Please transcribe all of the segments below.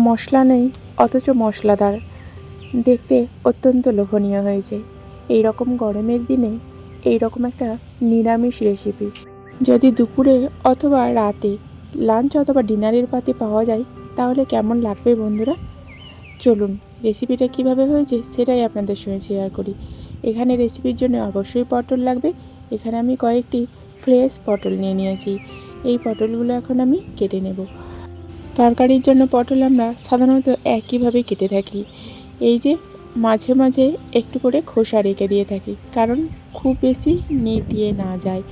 মশলা নেই অথচ মশলাদার, দেখতে অত্যন্ত লোভনীয় হয়েছে। এই রকম গরমের দিনে এই রকম একটা নিরামিষ রেসিপি যদি দুপুরে অথবা রাতে লাঞ্চ অথবা ডিনারের পাতে পাওয়া যায় তাহলে কেমন লাগবে বন্ধুরা। চলুন রেসিপিটা কিভাবে হয়েছে সেটাই আপনাদের সঙ্গে শেয়ার করি। এখানে রেসিপির জন্য অবশ্যই পটল লাগবে। এখানে আমি কয়েকটি ফ্রেশ পটল নিয়ে নিয়েছি। এই পটলগুলো এখন আমি কেটে নেব। তরকারির জন্য পটল আমরা সাধারণত একইভাবে কেটে থাকি। এই যে মাঝে মাঝে একটু করে খোসা রেখে দিয়ে থাকি, কারণ খুব বেশি নেতিয়ে না যায়।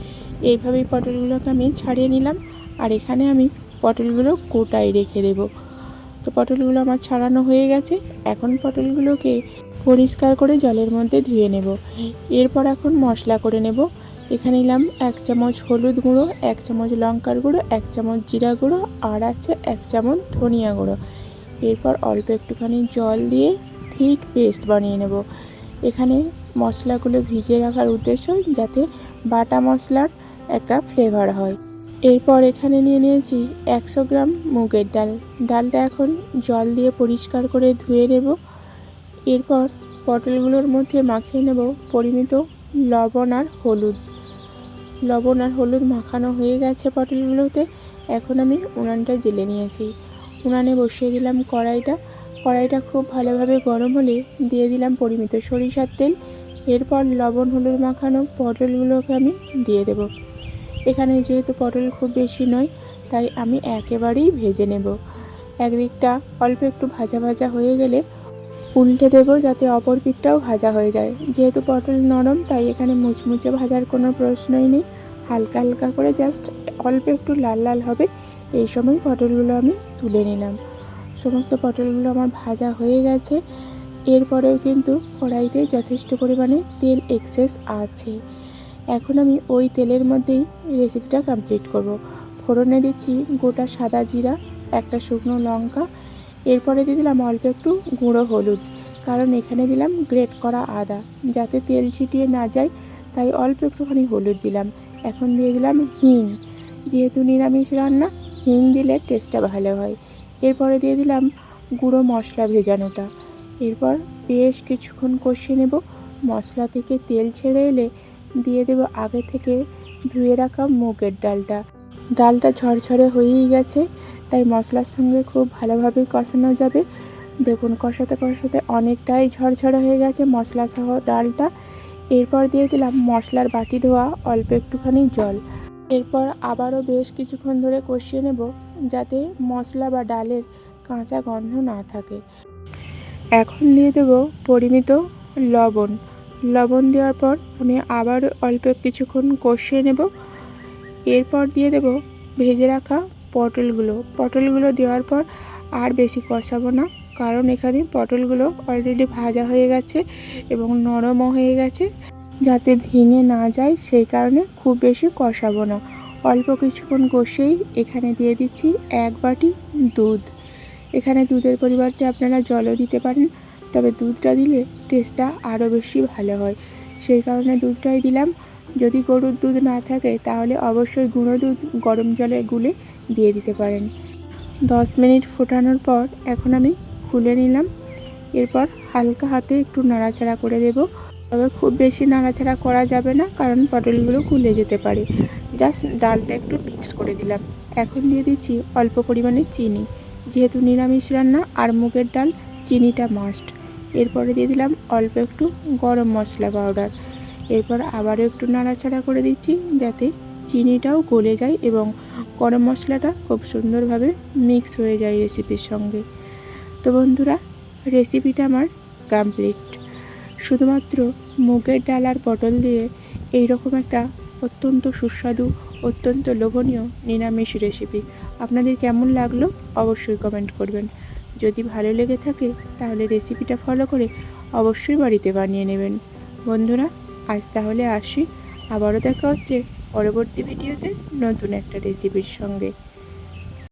এইভাবেই পটলগুলোকে আমি ছাড়িয়ে নিলাম। আর এখানে আমি পটলগুলো গোটায় রেখে দেব। তো পটলগুলো আমার ছাড়ানো হয়ে গেছে। এখন পটলগুলোকে পরিষ্কার করে জলের মধ্যে ধুয়ে নেব। এরপর এখন মশলা করে নেব। এখানে নিলাম 1 চামচ হলুদ গুঁড়ো, 1 চামচ লঙ্কার গুঁড়ো, 1 চামচ জিরা গুঁড়ো, আর আছে 1 চামচ ধনিয়া গুঁড়ো। এরপর অল্প একটুখানি জল দিয়ে ঠিক পেস্ট বানিয়ে নেব। এখানে মশলাগুলো ভিজিয়ে রাখার উদ্দেশ্য যাতে বাটা মশলার একটা ফ্লেভার হয়। এরপর এখানে নিয়ে নিয়েছি 100 গ্রাম মুগের ডাল। ডালটা এখন জল দিয়ে পরিষ্কার করে ধুয়ে নেব। এরপর পটলগুলোর মধ্যে মাখিয়ে নেব পরিমিত লবণ আর হলুদ। লবণ আর হলুদ মাখানো হয়ে গেছে পটলগুলোতে। এখন আমি উনানটা জ্বেলে নিয়েছি। উনানে বসিয়ে দিলাম কড়াইটা খুব ভালোভাবে গরম হলে দিয়ে দিলাম পরিমিত সরিষার তেল। এরপর লবণ হলুদ মাখানো পটলগুলোকে আমি দিয়ে দেব। এখানে যেহেতু পটল খুব বেশি নয় তাই আমি একেবারেই ভেজে নেব। একদিকটা অল্প একটু ভাজা ভাজা হয়ে গেলে উল্টে দেব যাতে অপর পিঠটাও ভাজা হয়ে যায়। যেহেতু পটল নরম তাই এখানে মুচমুচে ভাজার কোনো প্রশ্নই নেই। হালকা হালকা করে জাস্ট অল্প একটু লাল লাল হবে, এই সময় পটলগুলো আমি তুলে নিলাম। সমস্ত পটলগুলো আমার ভাজা হয়ে গেছে। এরপরেও কিন্তু কড়াইতে যথেষ্ট পরিমাণে তেল এক্সেস আছে। এখন আমি ওই তেলের মধ্যেই রেসিপিটা কমপ্লিট করব। ফোড়নে দিচ্ছি গোটা সাদা জিরা, একটা শুকনো লঙ্কা। এরপরে দিয়ে দিলাম অল্প একটু গুঁড়ো হলুদ, কারণ এখানে দিলাম গ্রেট করা আদা, যাতে তেল ছিটিয়ে না যায় তাই অল্প একটুখানি হলুদ দিলাম। এখন দিয়ে দিলাম হিং, যেহেতু নিরামিষ রান্না হিং দিলে টেস্টটা ভালো হয়। এরপরে দিয়ে দিলাম গুঁড়ো মশলা ভেজানোটা। এরপর বেশ কিছুক্ষণ কষিয়ে নেব। মশলা থেকে তেল ছেড়ে এলে দিয়ে দেব আগে থেকে ধুয়ে রাখা মুগের ডালটা। ডালটা ঝরঝরে হয়েই গেছে তাই মশলার সঙ্গে খুব ভালোভাবে কষানো যাবে। দেখুন কষাতে কষাতে অনেকটাই ঝরঝরে হয়ে গেছে মশলা সহ ডালটা। এরপর দিয়ে দিলাম মশলার বাটি ধোয়া অল্প একটুখানি জল। এরপর আবারও বেশ কিছুক্ষণ ধরে কষিয়ে নেব যাতে মশলা বা ডালের কাঁচা গন্ধ না থাকে। এখন দিয়ে দেব পরিমিত লবণ। লবণ দেওয়ার পর আমি আবার অল্প কিছুক্ষণ কষিয়ে নেব। এরপর দিয়ে দেব ভেজে রাখা পটলগুলো দেওয়ার পর আর বেশি কষাবো না, কারণ এখানে পটলগুলো অলরেডি ভাজা হয়ে গেছে এবং নরমও হয়ে গেছে। যাতে ভেঙে না যায় সেই কারণে খুব বেশি কষাবো না। অল্প কিছুক্ষণ কষেই এখানে দিয়ে দিচ্ছি 1 বাটি দুধ। এখানে দুধের পরিবর্তে আপনারা জলও দিতে পারেন, তবে দুধটা দিলে টেস্টটা আরও বেশি ভালো হয়, সেই কারণে দুধটাই দিলাম। যদি গরুর দুধ না থাকে তাহলে অবশ্যই গুঁড়ো দুধ গরম জলে গুলে দিয়ে দিতে পারেন। 10 মিনিট ফোটানোর পর এখন আমি খুলে নিলাম। এরপর হালকা হাতে একটু নাড়াচাড়া করে দেব, তবে খুব বেশি নাড়াচাড়া করা যাবে না কারণ পটলগুলো খুলে যেতে পারে। জাস্ট ডালটা একটু মিক্স করে দিলাম। এখন দিয়ে দিচ্ছি অল্প পরিমাণে চিনি, যেহেতু নিরামিষ রান্না আর মুগের ডাল চিনিটা মাস্ট। এরপরে দিয়ে দিলাম অল্প একটু গরম মশলা পাউডার। এরপর আবারও একটু নাড়াচাড়া করে দিচ্ছি যাতে চিনিটাও গলে যায় এবং গরম মশলাটা খুব সুন্দরভাবে মিক্স হয়ে যায় রেসিপির সঙ্গে। তো বন্ধুরা রেসিপিটা আমার কমপ্লিট। শুধুমাত্র মুগের ডাল আর পটল দিয়ে এইরকম একটা অত্যন্ত সুস্বাদু অত্যন্ত লোভনীয় নিরামিষ রেসিপি আপনাদের কেমন লাগলো অবশ্যই কমেন্ট করবেন। যদি ভালো লেগে থাকে তাহলে রেসিপিটা ফলো করে অবশ্যই বাড়িতে বানিয়ে নেবেন। বন্ধুরা আজ তাহলে আসি, আবারও দেখা হচ্ছে পরবর্তী ভিডিওতে নতুন একটা রেসিপির সঙ্গে।